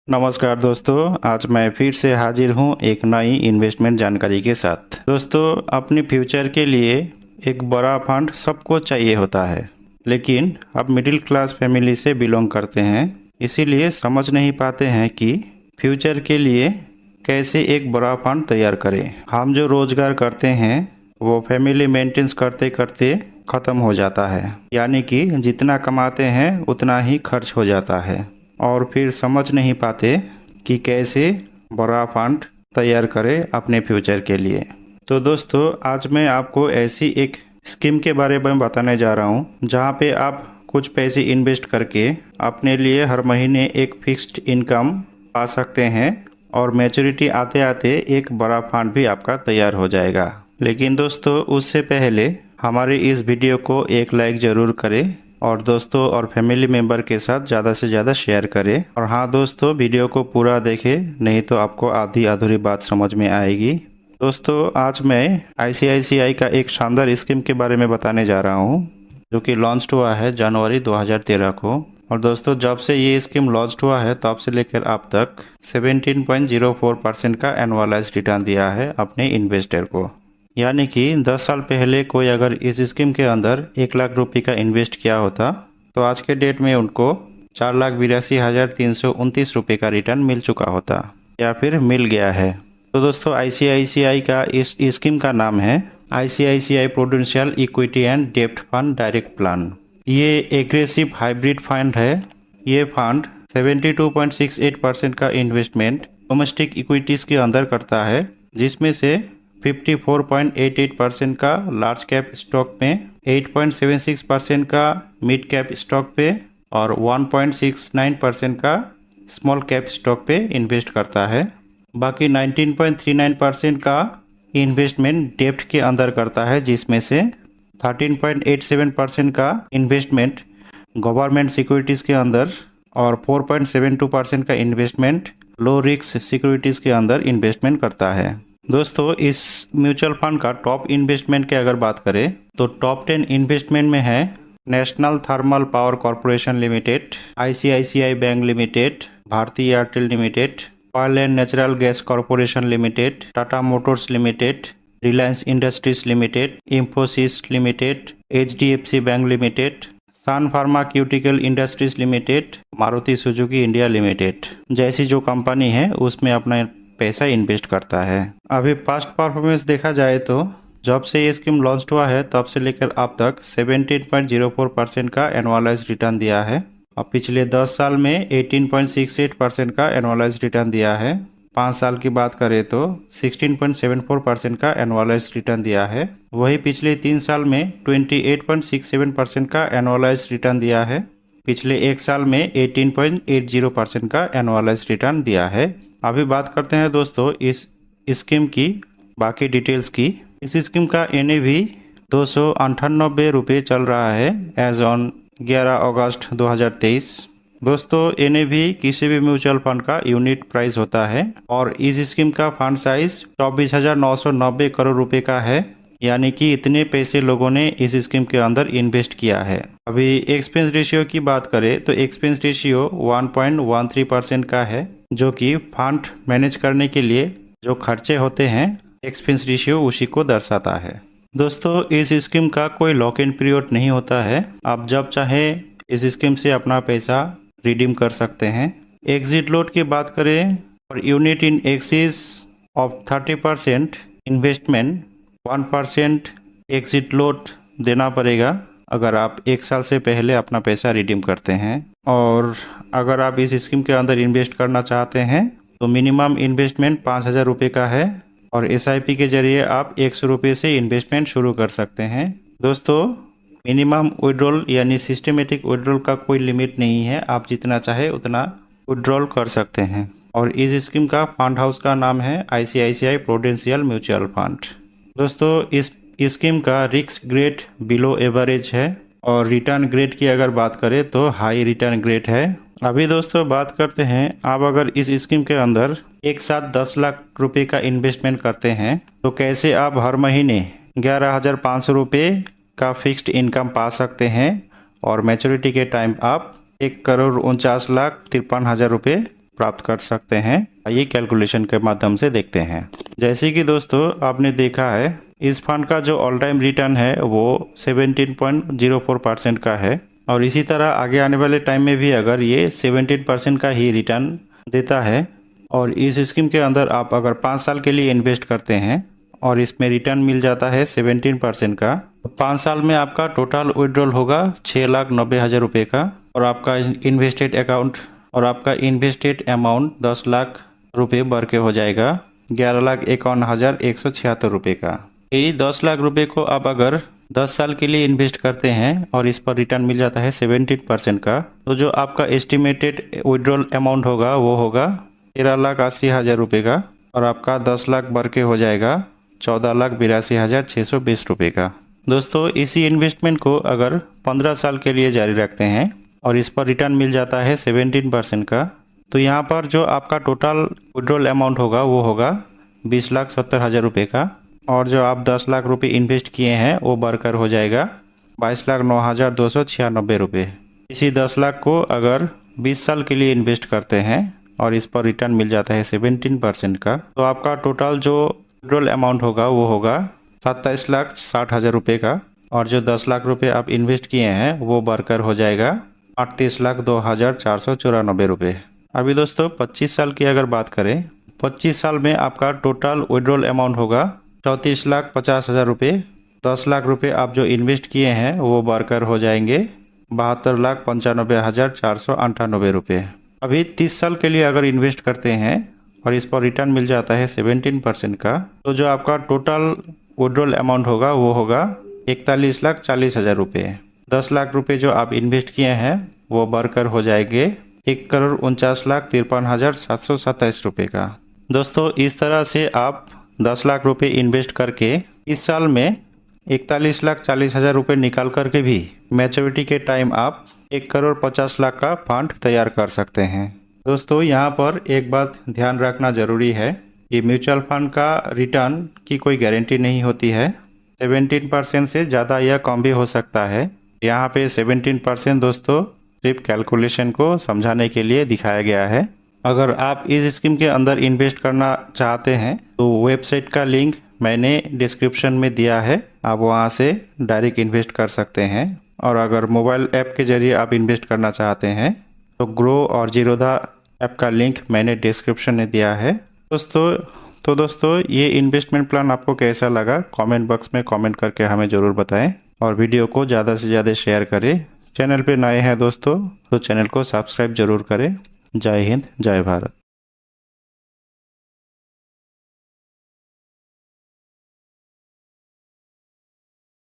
नमस्कार दोस्तों, आज मैं फिर से हाजिर हूँ एक नई इन्वेस्टमेंट जानकारी के साथ। दोस्तों, अपने फ्यूचर के लिए एक बड़ा फंड सबको चाहिए होता है, लेकिन आप मिडिल क्लास फैमिली से बिलोंग करते हैं, इसीलिए समझ नहीं पाते हैं कि फ्यूचर के लिए कैसे एक बड़ा फंड तैयार करें। हम जो रोजगार करते हैं वो फैमिली मेंटेनेंस करते करते ख़त्म हो जाता है, यानी कि जितना कमाते हैं उतना ही खर्च हो जाता है और फिर समझ नहीं पाते कि कैसे बड़ा फंड तैयार करें अपने फ्यूचर के लिए। तो दोस्तों, आज मैं आपको ऐसी एक स्कीम के बारे में बताने जा रहा हूँ जहाँ पे आप कुछ पैसे इन्वेस्ट करके अपने लिए हर महीने एक फिक्स्ड इनकम पा सकते हैं और मैच्योरिटी आते आते एक बड़ा फंड भी आपका तैयार हो जाएगा। लेकिन दोस्तों, उससे पहले हमारे इस वीडियो को एक लाइक ज़रूर करें और दोस्तों और फैमिली मेम्बर के साथ ज़्यादा से ज़्यादा शेयर करें। और हाँ दोस्तों, वीडियो को पूरा देखें, नहीं तो आपको आधी अधूरी बात समझ में आएगी। दोस्तों, आज मैं आईसीआईसीआई का एक शानदार स्कीम के बारे में बताने जा रहा हूँ जो कि लॉन्च हुआ है जनवरी 2013 को। और दोस्तों, जब से ये स्कीम लॉन्च हुआ है तब से लेकर अब तक 17.04% का एनुअलाइज रिटर्न दिया है अपने इन्वेस्टर को। यानी कि 10 साल पहले कोई अगर इस स्कीम के अंदर 1 लाख रुपये का इन्वेस्ट किया होता तो आज के डेट में उनको 4,82,329 रुपये का रिटर्न मिल चुका होता या फिर मिल गया है। तो दोस्तों, आईसीआईसीआई का इस स्कीम का नाम है आईसीआईसीआई प्रूडेंशियल इक्विटी एंड डेब्ट फंड डायरेक्ट प्लान। ये एग्रेसिव हाइब्रिड फंड है। ये फंड 72.68% का इन्वेस्टमेंट डोमेस्टिक इक्विटीज़ के अंदर करता है, जिसमें से 54.88% का लार्ज कैप स्टॉक में, 8.76% का मिड कैप स्टॉक पे और 1.69% का स्मॉल कैप स्टॉक पे इन्वेस्ट करता है। बाकी 19.39% का इन्वेस्टमेंट डेब्ट के अंदर करता है, जिसमें से 13.87% का इन्वेस्टमेंट गवर्नमेंट सिक्योरिटीज़ के अंदर और 4.72% का इन्वेस्टमेंट लो रिस्क सिक्योरिटीज़ के अंदर इन्वेस्टमेंट करता है। दोस्तों, इस म्यूचुअल फंड का टॉप इन्वेस्टमेंट की अगर बात करें तो टॉप 10 इन्वेस्टमेंट में है national thermal power corporation limited, ICICI bank limited, Bharti Airtel limited, oil and natural gas corporation limited, Tata motors limited, Reliance industries limited, Infosys limited, HDFC bank limited, sun pharmaceutical industries limited, Maruti Suzuki India limited जैसी जो company है उसमें अपना पैसा invest करता है। अभी past performance देखा जाए तो जब से ये स्कीम लॉन्च हुआ है तब से लेकर अब तक 17.04% का एनुअलाइज रिटर्न दिया है और पिछले 10 साल में 18.68% का एनुअलाइज रिटर्न दिया है। 5 साल की बात करें तो 16.74% का एनुअलाइज रिटर्न दिया है। वही पिछले 3 साल में 28.67% का एनुअलाइज रिटर्न दिया है। पिछले 1 साल में 18.80% का एनुअलाइज रिटर्न दिया है। अभी बात करते हैं दोस्तों इस स्कीम की बाकी डिटेल्स की। इस स्कीम का NAV 298 रुपये चल रहा है एज ऑन 11 अगस्त 2023। दोस्तों, NAV किसी भी म्यूचुअल फंड का यूनिट प्राइस होता है और इस स्कीम का फंड साइज 24,990 करोड़ रुपए का है, यानी कि इतने पैसे लोगों ने इस स्कीम के अंदर इन्वेस्ट किया है। अभी एक्सपेंस रेशियो की बात करें तो एक्सपेंस रेशियो 1.13% का है, जो कि फंड मैनेज करने के लिए जो खर्चे होते हैं एक्सपेंस रेशियो उसी को दर्शाता है। दोस्तों, इस स्कीम का कोई लॉक इन पीरियड नहीं होता है। आप जब चाहे इस स्कीम से अपना पैसा रिडीम कर सकते हैं। एग्जिट लोड की बात करें और unit in axis of 30% investment 1% exit load देना पड़ेगा अगर आप 1 साल से पहले अपना पैसा रिडीम करते हैं। और अगर आप इस स्कीम के अंदर इन्वेस्ट करना चाहते हैं तो मिनिमम इन्वेस्टमेंट 5,000 रुपये का है और SIP के जरिए आप 100 रुपये से इन्वेस्टमेंट शुरू कर सकते हैं। दोस्तों, मिनिमम विड्रॉल यानी सिस्टमेटिक विड्रॉल का कोई लिमिट नहीं है, आप जितना चाहे उतना विड्रॉल कर सकते हैं। और इस स्कीम का फंड हाउस का नाम है आईसीआईसीआई प्रूडेंशियल म्यूचुअल फंड। दोस्तों, इस स्कीम का रिस्क ग्रेड बिलो एवरेज है और रिटर्न ग्रेड की अगर बात करें तो हाई रिटर्न ग्रेड है। अभी दोस्तों बात करते हैं, आप अगर इस स्कीम के अंदर एक साथ 10 लाख रुपए का इन्वेस्टमेंट करते हैं तो कैसे आप हर महीने 11,500 रुपये का फिक्स्ड इनकम पा सकते हैं और मैच्योरिटी के टाइम आप 1,49,53,000 रुपये प्राप्त कर सकते हैं, ये कैलकुलेशन के माध्यम से देखते हैं। जैसे कि दोस्तों आपने देखा है, इस फंड का जो ऑल टाइम रिटर्न है वो 17.04% का है, और इसी तरह आगे आने वाले टाइम में भी अगर ये 17% का ही रिटर्न देता है, और इस स्कीम के अंदर आप अगर 5 साल के लिए इन्वेस्ट करते हैं और इसमें रिटर्न मिल जाता है 17% का, तो 5 साल में आपका टोटल विड्रॉल होगा 6,90,000 रुपये का, और आपका इन्वेस्टेड अमाउंट 10 लाख रुपये बढ़ के हो जाएगा 11,51,176 रुपये का। यही 10 लाख रुपये को आप अगर 10 साल के लिए इन्वेस्ट करते हैं और इस पर रिटर्न मिल जाता है 17% का, तो जो आपका एस्टिमेटेड विड्रॉल अमाउंट होगा वो होगा 13,80,000 रुपये का, और आपका 10 लाख बढ़ के हो जाएगा 14,82,620 रुपये का। दोस्तों इसी इन्वेस्टमेंट को अगर 15 साल के लिए जारी रखते हैं और इस पर रिटर्न मिल जाता है 17% का, तो यहाँ पर जो आपका टोटल विड्रॉल अमाउंट होगा वो होगा 20,70,000 रुपये का, और जो आप 10 लाख रुपये इन्वेस्ट किए हैं वो बढ़कर हो जाएगा 22,09,296 रुपये। इसी 10 लाख को अगर 20 साल के लिए इन्वेस्ट करते हैं और इस पर रिटर्न मिल जाता है 17% का, तो आपका टोटल जो विड्रॉल अमाउंट होगा वो होगा 27,60,000 रुपये का, और जो 10 लाख रुपये आप इन्वेस्ट किए हैं वो बढ़कर हो जाएगा 38,02,494 रुपये। अभी दोस्तों 25 साल की अगर बात करें, 25 साल में आपका टोटल विड्रॉल अमाउंट होगा 34,50,000 रुपये। 10 लाख रुपये आप जो इन्वेस्ट किए हैं वो बढ़कर हो जाएंगे 72,95,498 रुपये। अभी 30 साल के लिए अगर इन्वेस्ट करते हैं और इस पर रिटर्न मिल जाता है 17% का, तो जो आपका टोटल विड्रॉल अमाउंट होगा वो होगा 41,40,000 रुपये। 10 लाख रुपये जो आप इन्वेस्ट किए हैं वो बढ़कर हो जाएंगे 1,49,53,727 रुपये का। दोस्तों इस तरह से आप 10 लाख रुपये इन्वेस्ट करके इस साल में 41,40,000 रुपये निकाल करके भी मैच्योरिटी के टाइम आप 1,50,00,000 का फंड तैयार कर सकते हैं। दोस्तों यहाँ पर एक बात ध्यान रखना ज़रूरी है कि म्यूचुअल फंड का रिटर्न की कोई गारंटी नहीं होती है। 17% से ज़्यादा या कम भी हो सकता है। यहाँ पे 17% दोस्तों सिर्फ कैलकुलेशन को समझाने के लिए दिखाया गया है। अगर आप इस स्कीम के अंदर इन्वेस्ट करना चाहते हैं तो वेबसाइट का लिंक मैंने डिस्क्रिप्शन में दिया है, आप वहां से डायरेक्ट इन्वेस्ट कर सकते हैं। और अगर मोबाइल ऐप के जरिए आप इन्वेस्ट करना चाहते हैं तो ग्रो और जीरोधा ऐप का लिंक मैंने डिस्क्रिप्शन में दिया है। दोस्तों ये इन्वेस्टमेंट प्लान आपको कैसा लगा कमेंट बॉक्स में कमेंट करके हमें ज़रूर बताएं, और वीडियो को ज़्यादा से ज़्यादा शेयर करें। चैनल पे नए हैं दोस्तों तो चैनल को सब्सक्राइब जरूर करें। जय हिंद, जय भारत।